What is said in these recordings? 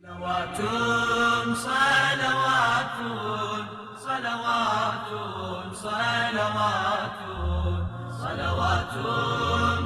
صلوات صلوات صلوات صلوات صلوات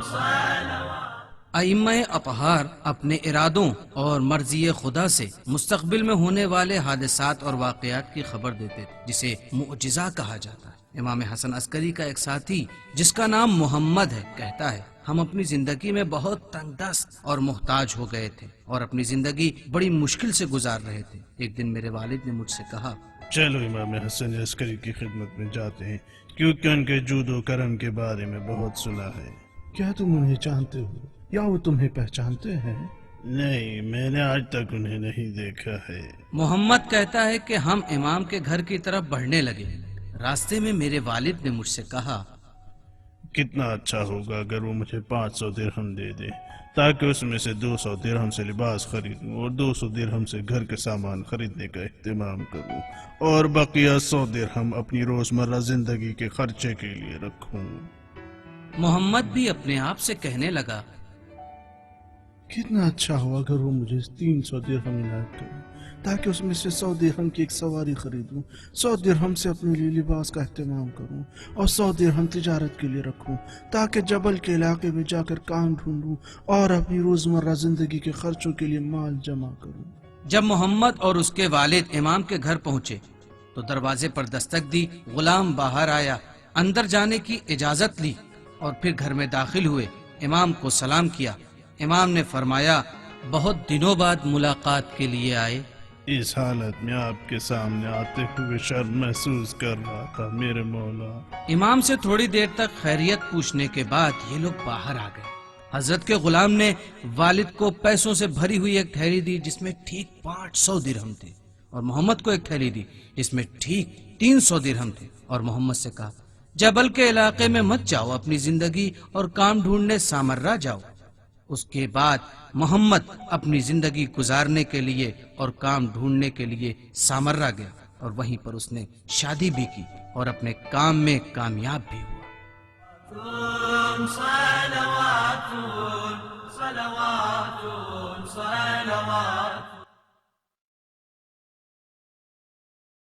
صلوات۔ ائمہ اطہار اپنے ارادوں اور مرضی خدا سے مستقبل میں ہونے والے حادثات اور واقعات کی خبر دیتے تھے، جسے معجزہ کہا جاتا ہے۔ امام حسن عسکری کا ایک ساتھی جس کا نام محمد ہے کہتا ہے، ہم اپنی زندگی میں بہت تنگ دست اور محتاج ہو گئے تھے اور اپنی زندگی بڑی مشکل سے گزار رہے تھے۔ ایک دن میرے والد نے مجھ سے کہا، چلو امام حسن عسکری کی خدمت میں جاتے ہیں، کیونکہ ان کے جود و کرم کے بارے میں بہت سنا ہے۔ کیا تم انہیں جانتے ہو یا وہ تمہیں پہچانتے ہیں؟ نہیں، میں نے آج تک انہیں نہیں دیکھا ہے۔ محمد کہتا ہے کہ ہم امام کے گھر کی طرف بڑھنے لگے۔ راستے میں میرے والد نے مجھ سے کہا، کتنا اچھا ہوگا اگر وہ مجھے 500 درہم دے دے، تاکہ اس میں سے 200 درہم سے لباس خریدوں اور 200 درہم سے گھر کے سامان خریدنے کا اہتمام کروں، اور بقیہ 100 درہم اپنی روزمرہ زندگی کے خرچے کے لیے رکھوں۔ محمد بھی اپنے آپ سے کہنے لگا، کتنا اچھا ہوا اگر وہ مجھے 300 درہم عنایت کرے، تاکہ اس میں سے 100 درہم کی ایک سواری خریدوں، 100 درہم سے اپنے لیے لباس کا اہتمام کروں، اور 100 درہم تجارت کے لیے رکھوں، تاکہ جبل کے علاقے میں جا کر کام ڈھونڈوں اور اپنی روزمرہ زندگی کے خرچوں کے لیے مال جمع کروں۔ جب محمد اور اس کے والد امام کے گھر پہنچے تو دروازے پر دستک دی، غلام باہر آیا، اندر جانے کی اجازت لی اور پھر گھر میں داخل ہوئے، امام کو سلام کیا۔ امام نے فرمایا، بہت دنوں بعد ملاقات کے لیے آئے۔ اس حالت میں آپ کے سامنے آتے ہوئے شرم محسوس کر رہا تھا میرے مولا۔ امام سے تھوڑی دیر تک خیریت پوچھنے کے بعد یہ لوگ باہر آ گئے۔ حضرت کے غلام نے والد کو پیسوں سے بھری ہوئی ایک تھیلی دی جس میں ٹھیک 500 درہم تھے، اور محمد کو ایک تھیلی دی جس میں ٹھیک 300 درہم تھے، اور محمد سے کہا، جبل کے علاقے میں مت جاؤ، اپنی زندگی اور کام ڈھونڈنے سامرا جاؤ۔ اس کے بعد محمد اپنی زندگی گزارنے کے لیے اور کام ڈھونڈنے کے لیے سامرا گیا، اور وہیں پر اس نے شادی بھی کی اور اپنے کام میں کامیاب بھی ہوا۔